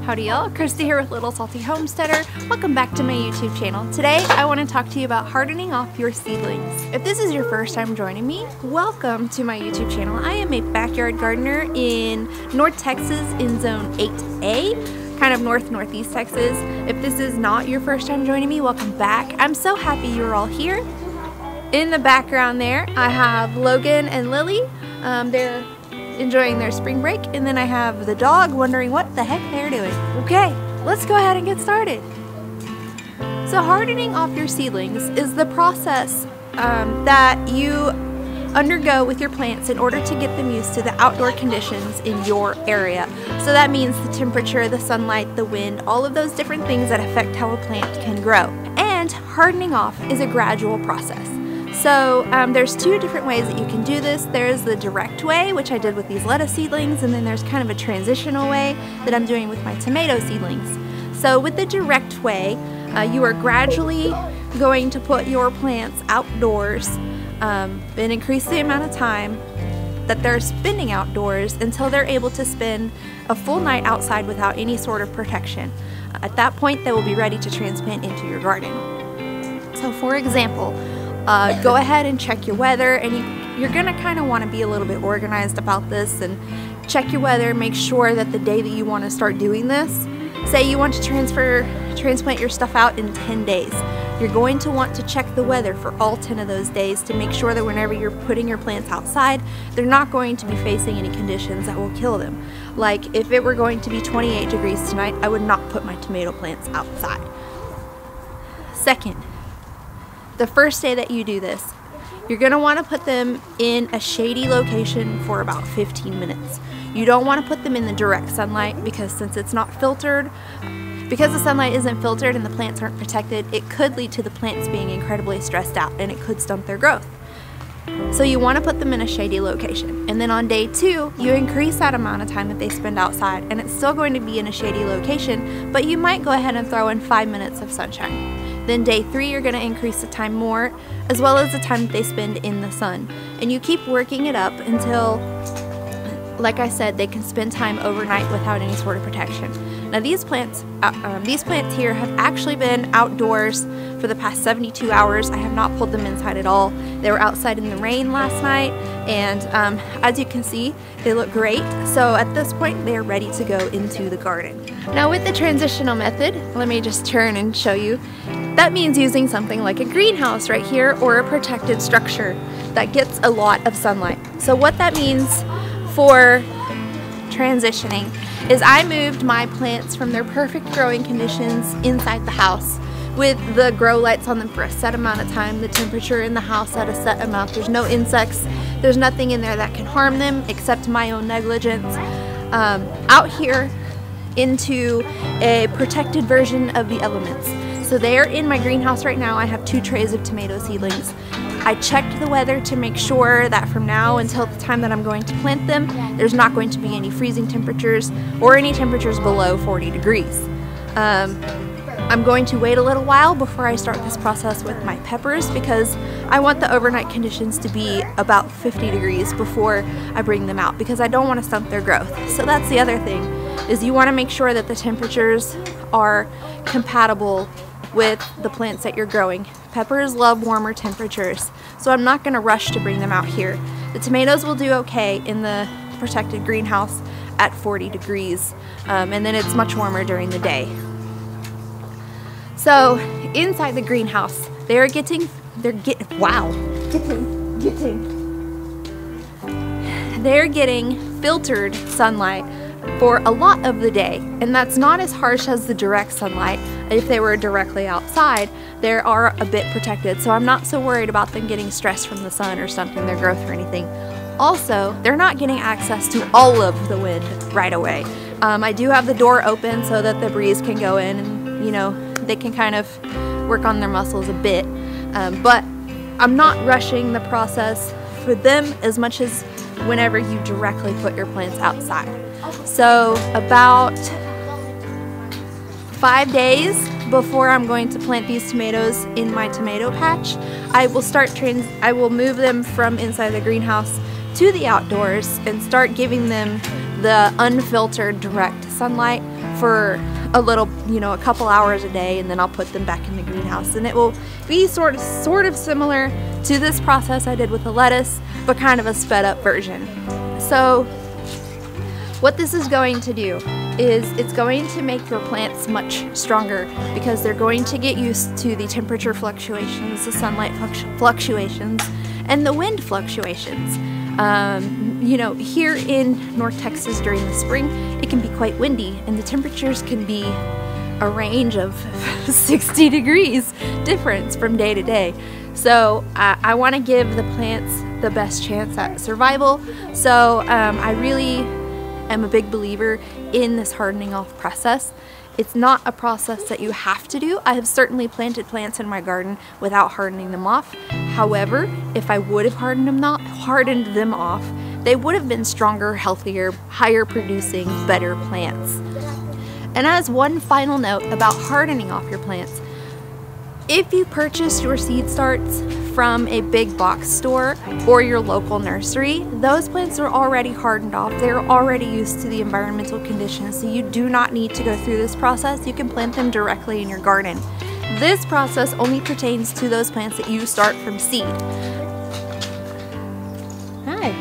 Howdy y'all, Christi here with Little Salty Homesteader. Welcome back to my YouTube channel. Today I want to talk to you about hardening off your seedlings. If this is your first time joining me, welcome to my YouTube channel. I am a backyard gardener in North Texas in Zone 8A, kind of northeast Texas. If this is not your first time joining me, welcome back. I'm so happy you're all here. In the background there, I have Logan and Lily. They're enjoying their spring break, and then I have the dog wondering what the heck they're doing. Okay, let's go ahead and get started. So hardening off your seedlings is the process that you undergo with your plants in order to get them used to the outdoor conditions in your area. So that means the temperature, the sunlight, the wind, all of those different things that affect how a plant can grow. And hardening off is a gradual process. So there's two different ways that you can do this. There's the direct way, which I did with these lettuce seedlings, and then there's kind of a transitional way that I'm doing with my tomato seedlings. So with the direct way, you are gradually going to put your plants outdoors and increase the amount of time that they're spending outdoors until they're able to spend a full night outside without any sort of protection. At that point, they will be ready to transplant into your garden. So for example, go ahead and check your weather, and you're going to kind of want to be a little bit organized about this and check your weather, make sure that the day that you want to start doing this, say you want to transplant your stuff out in 10 days. You're going to want to check the weather for all 10 of those days to make sure that whenever you're putting your plants outside, they're not going to be facing any conditions that will kill them. Like if it were going to be 28 degrees tonight, I would not put my tomato plants outside. Second, the first day that you do this, you're going to want to put them in a shady location for about 15 minutes. You don't want to put them in the direct sunlight because since it's not filtered, because the sunlight isn't filtered and the plants aren't protected, it could lead to the plants being incredibly stressed out and it could stunt their growth. So you want to put them in a shady location. And then on day 2, you increase that amount of time that they spend outside, and it's still going to be in a shady location, but you might go ahead and throw in 5 minutes of sunshine. Then day 3, you're going to increase the time more, as well as the time that they spend in the sun. And you keep working it up until, like I said, they can spend time overnight without any sort of protection. Now these plants here have actually been outdoors for the past 72 hours. I have not pulled them inside at all. They were outside in the rain last night, and as you can see, they look great. So at this point, they are ready to go into the garden. Now with the transitional method, let me just turn and show you. That means using something like a greenhouse right here, or a protected structure that gets a lot of sunlight. So what that means for transitioning is I moved my plants from their perfect growing conditions inside the house with the grow lights on them for a set amount of time, the temperature in the house at a set amount. There's no insects, there's nothing in there that can harm them except my own negligence. Out here into a protected version of the elements. So they are in my greenhouse right now. I have 2 trays of tomato seedlings. I checked the weather to make sure that from now until the time that I'm going to plant them, there's not going to be any freezing temperatures or any temperatures below 40 degrees. I'm going to wait a little while before I start this process with my peppers because I want the overnight conditions to be about 50 degrees before I bring them out because I don't want to stunt their growth. So that's the other thing, is you want to make sure that the temperatures are compatible with the plants that you're growing. Peppers love warmer temperatures, so I'm not going to rush to bring them out here. The tomatoes will do okay in the protected greenhouse at 40 degrees, and then it's much warmer during the day. So inside the greenhouse, they're getting filtered sunlight for a lot of the day, and that's not as harsh as the direct sunlight. If they were directly outside, they are a bit protected, so I'm not so worried about them getting stressed from the sun or stunting their growth or anything. Also, they're not getting access to all of the wind right away. I do have the door open so that the breeze can go in and, you know, they can kind of work on their muscles a bit, but I'm not rushing the process for them as much as whenever you directly put your plants outside. So about 5 days before I'm going to plant these tomatoes in my tomato patch, I will move them from inside the greenhouse to the outdoors and start giving them the unfiltered direct sunlight for a little, you know, a couple hours a day, and then I'll put them back in the greenhouse. And it will be sort of similar to this process I did with the lettuce, but kind of a sped up version. So what this is going to do is it's going to make your plants much stronger, because they're going to get used to the temperature fluctuations, the sunlight fluctuations, and the wind fluctuations. You know, here in North Texas during the spring, it can be quite windy, and the temperatures can be a range of 60 degrees difference from day to day. So I want to give the plants the best chance at survival. So I really am a big believer in this hardening off process. It's not a process that you have to do. I have certainly planted plants in my garden without hardening them off. However, if I would have hardened them off, they would have been stronger, healthier, higher producing, better plants. And as one final note about hardening off your plants, if you purchase your seed starts from a big box store or your local nursery, those plants are already hardened off. They're already used to the environmental conditions, so you do not need to go through this process. You can plant them directly in your garden. This process only pertains to those plants that you start from seed. Hi.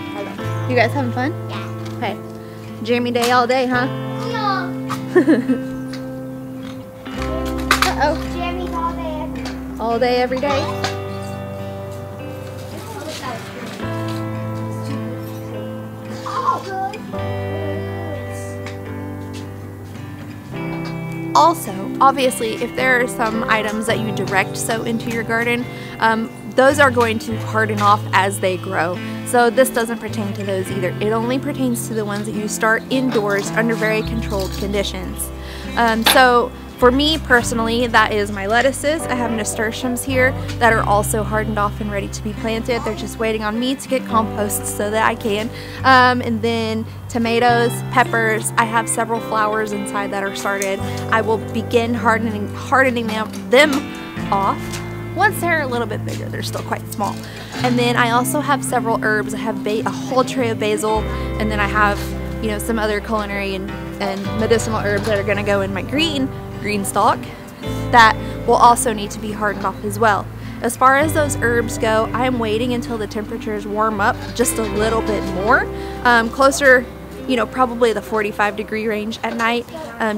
You guys having fun? Yeah. Okay. Jammy day all day, huh? No. Uh-oh. Jammies all day every day. All day, every day? Also, obviously, if there are some items that you direct sow into your garden, those are going to harden off as they grow. So this doesn't pertain to those either. It only pertains to the ones that you start indoors under very controlled conditions. So for me personally, that is my lettuces. I have nasturtiums here that are also hardened off and ready to be planted. They're just waiting on me to get compost so that I can. And then tomatoes, peppers. I have several flowers inside that are started. I will begin hardening them off once they're a little bit bigger. They're still quite small. And then I also have several herbs. I have a whole tray of basil, and then I have, you know, some other culinary and medicinal herbs that are going to go in my green stalk that will also need to be hardened off as well. As far as those herbs go, I am waiting until the temperatures warm up just a little bit more, closer, you know, probably the 45-degree range at night,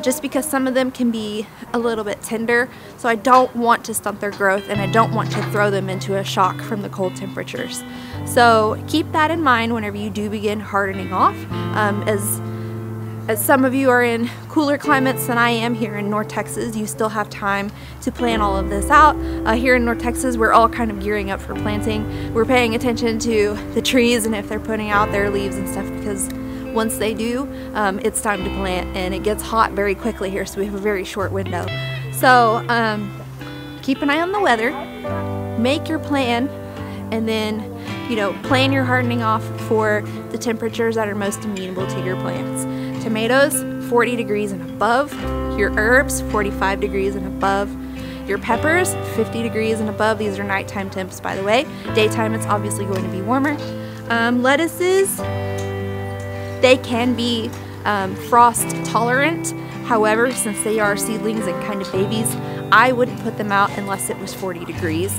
just because some of them can be a little bit tender. So I don't want to stunt their growth, and I don't want to throw them into a shock from the cold temperatures. So keep that in mind whenever you do begin hardening off. As some of you are in cooler climates than I am here in North Texas, you still have time to plan all of this out. Here in North Texas, we're all kind of gearing up for planting. We're paying attention to the trees and if they're putting out their leaves and stuff, because once they do, it's time to plant, and it gets hot very quickly here, so we have a very short window. So keep an eye on the weather, make your plan, and then, you know, plan your hardening off for the temperatures that are most amenable to your plants. Tomatoes, 40 degrees and above. Your herbs, 45 degrees and above. Your peppers, 50 degrees and above. These are nighttime temps, by the way. Daytime, it's obviously going to be warmer. Lettuces, they can be frost tolerant. However, since they are seedlings and kind of babies, I wouldn't put them out unless it was 40 degrees.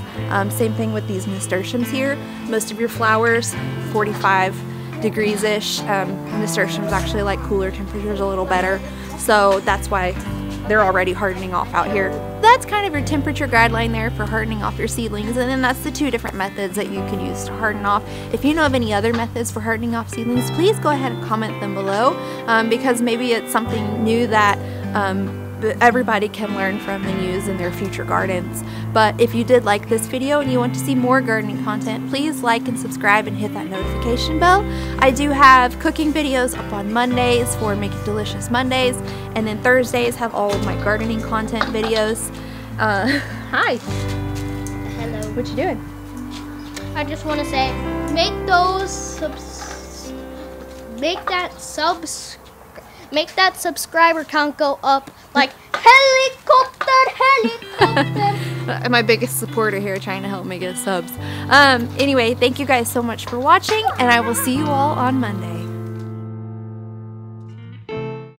Same thing with these nasturtiums here. Most of your flowers, 45 degrees-ish. Nasturtiums actually like cooler temperatures a little better, so that's why they're already hardening off out here. That's kind of your temperature guideline there for hardening off your seedlings, and then that's the two different methods that you can use to harden off. If you know of any other methods for hardening off seedlings, please go ahead and comment them below, because maybe it's something new that everybody can learn from and use in their future gardens. But if you did like this video and you want to see more gardening content, please like and subscribe and hit that notification bell. I do have cooking videos up on Mondays for Making Delicious Mondays, and then Thursdays have all of my gardening content videos. Hi. Hello. What you doing? I just want to say, make that subscriber count go up like helicopter. My biggest supporter here, trying to help me get subs. Anyway, thank you guys so much for watching, and I will see you all on Monday.